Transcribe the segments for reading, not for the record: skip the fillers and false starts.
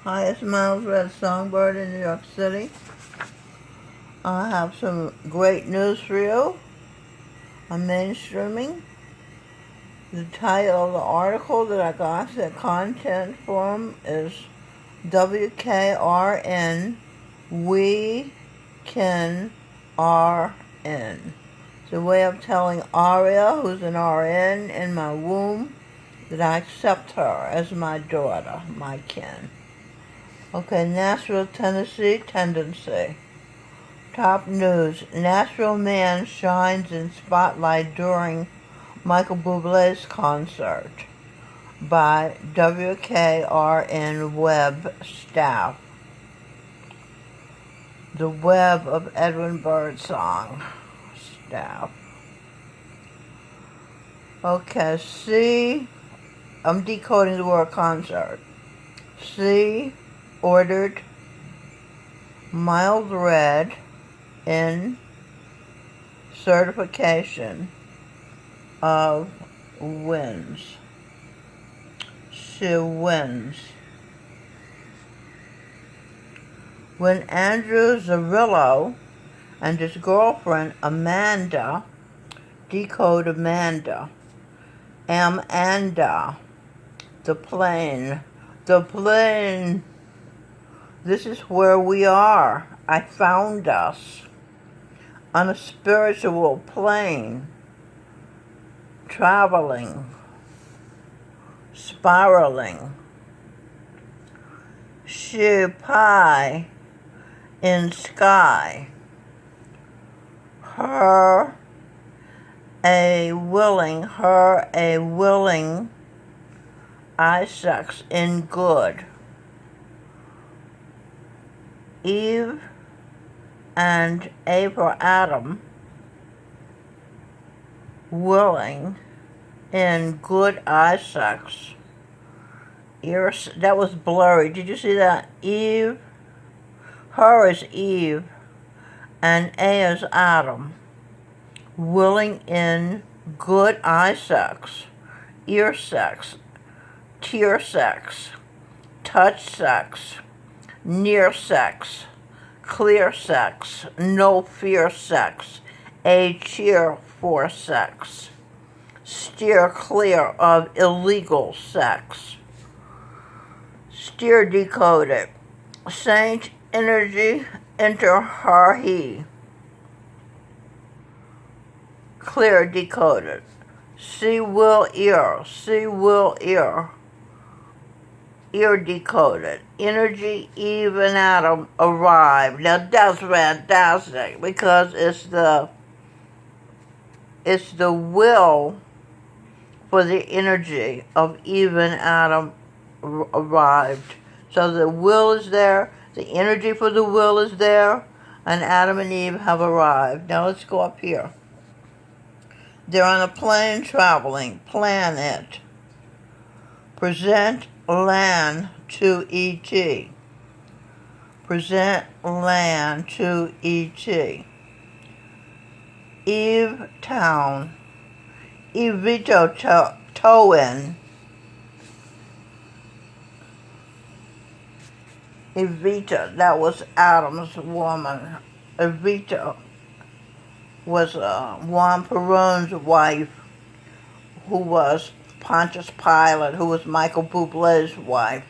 Hi, it's Miles Red Songbird in New York City. I have some great news for you. I'm mainstreaming. The title of the article that I got, the content form, is WKRN, We Can RN. It's a way of telling Aria, who's an RN in my womb, that I accept her as my daughter, my kin. Okay, Nashville, Tennessee tendency. Top news. Nashville man shines in spotlight during Michael Buble's concert by WKRN web staff. The web of Edwin Birdsong staff. Okay, I'm decoding the word concert. Ordered mild red in certification of wins. She wins. When Andrew Zarillo and his girlfriend Amanda, decode Amanda, Amanda, the plane, this is where we are. I found us on a spiritual plane, traveling, spiraling. She pie in sky. Her a willing Isaacs in good. Eve and April Adam willing in good Isaacs. That was blurry. Did you see that? Eve, her is Eve, and A is Adam. Willing in good Isaacs. Ear sex, tear sex, touch sex, near sex, clear sex, no fear sex, a cheer for sex, steer clear of illegal sex, steer decoded, saint energy enter her he, clear decoded, see will ear, ear decoded. Energy, Eve and Adam arrived. Now that's fantastic because it's the will for the energy of Eve and Adam arrived. So the will is there, the energy for the will is there, and Adam and Eve have arrived. Now let's go up here. They're on a plane traveling. Planet. Present land to E.T. Present land to E.T. Eve Town. Evito Towen. Evita, that was Adam's woman. Evita was Juan Perón's wife, who was Pontius Pilate, who was Michael Buble's wife,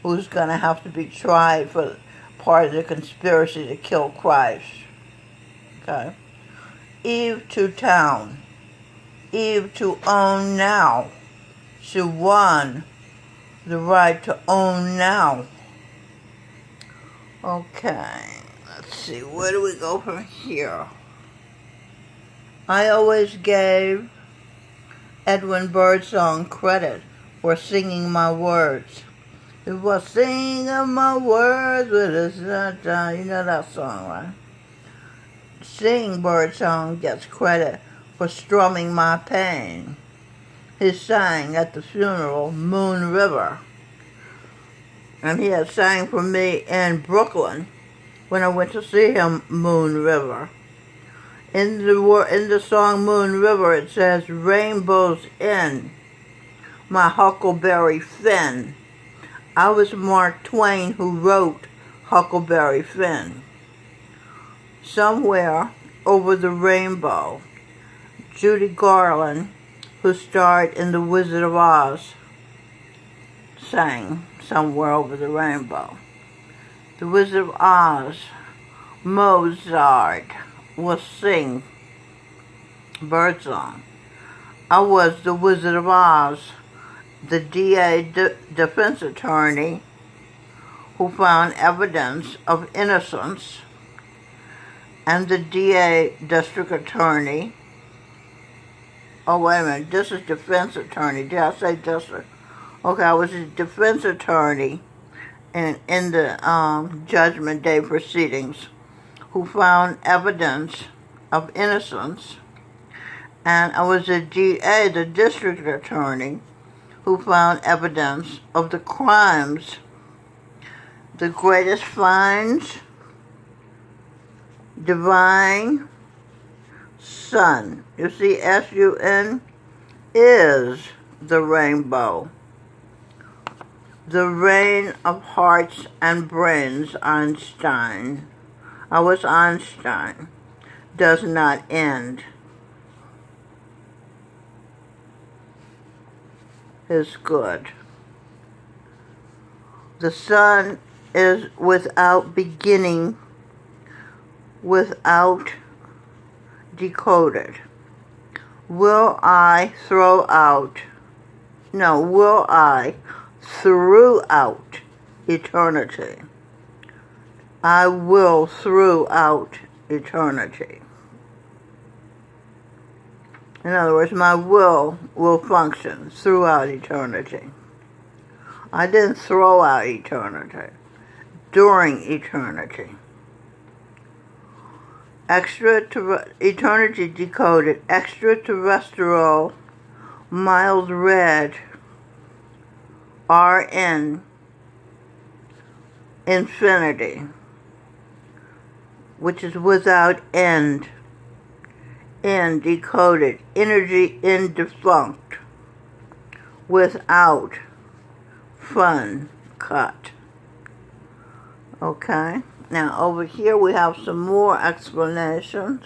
who's going to have to be tried for part of the conspiracy to kill Christ. Okay. Eve to town. Eve to own now. She won the right to own now. Okay. Let's see. Where do we go from here? I always gave Edwin Birdsong credit for singing my words. It was singing my words with a sunshine. You know that song, right? Sing Birdsong gets credit for strumming my pain. He sang at the funeral Moon River. And he had sang for me in Brooklyn when I went to see him Moon River. In the song Moon River, it says, rainbows in my huckleberry fin. I was Mark Twain who wrote Huckleberry Finn. Somewhere over the rainbow, Judy Garland, who starred in The Wizard of Oz, sang Somewhere Over the Rainbow. The Wizard of Oz, Mozart, will sing Birdsong. I was the Wizard of Oz, the DA defense attorney who found evidence of innocence, and the DA district attorney. Oh, wait a minute, this is defense attorney. Did I say district? Okay, I was a defense attorney in the Judgment Day proceedings who found evidence of innocence, and I was a DA, the district attorney, who found evidence of the crimes. The greatest finds, divine sun. You see, S-U-N is the rainbow. The reign of hearts and brains, Einstein. I was Einstein. Does not end. Is good. The sun is without beginning, without decoded. Will I throughout eternity? I will throughout eternity. In other words, my will function throughout eternity. I didn't throw out eternity. During eternity. Eternity decoded. Extraterrestrial, mild red, RN, infinity, which is without end. End decoded. Energy indefunct. Without fun cut. Okay, now over here we have some more explanations.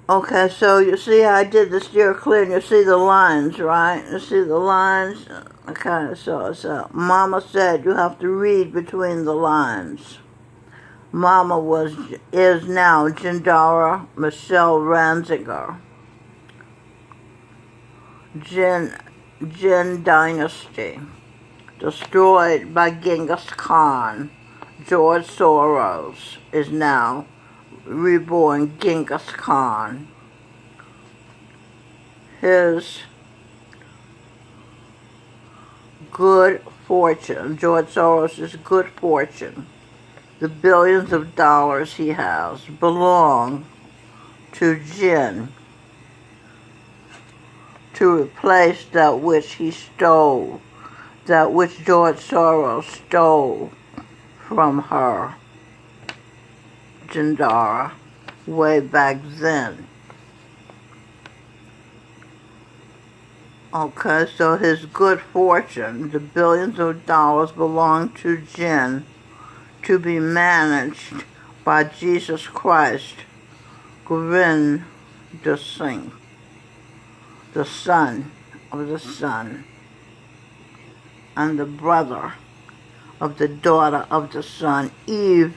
Okay, so you see I did the steer clear, and you see the lines, right? You see the lines? Okay, so Mama said you have to read between the lines. Mama is now Jindara Michelle Ranziger. Jin Dynasty, destroyed by Genghis Khan. George Soros is now reborn Genghis Khan. His good fortune, George Soros' good fortune, the billions of dollars he has, belong to Jin, to replace that which he stole, that which George Soros stole from her, Jindara, way back then. Okay, so his good fortune, the billions of dollars, belong to Jin, to be managed by Jesus Christ, Govind Singh, the son of the sun, and the brother of the daughter of the sun, Eve,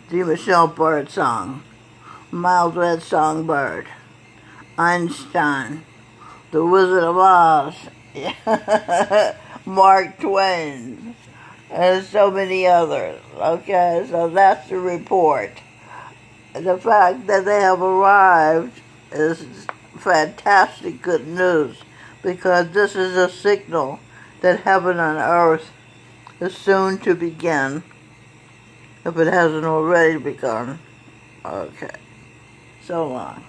the Michelle Birdsong, Mild Red Songbird, Einstein, the Wizard of Oz, Mark Twain, and so many others. Okay, so that's the report. The fact that they have arrived is fantastic good news, because this is a signal that heaven and earth is soon to begin, if it hasn't already begun. Okay, so long.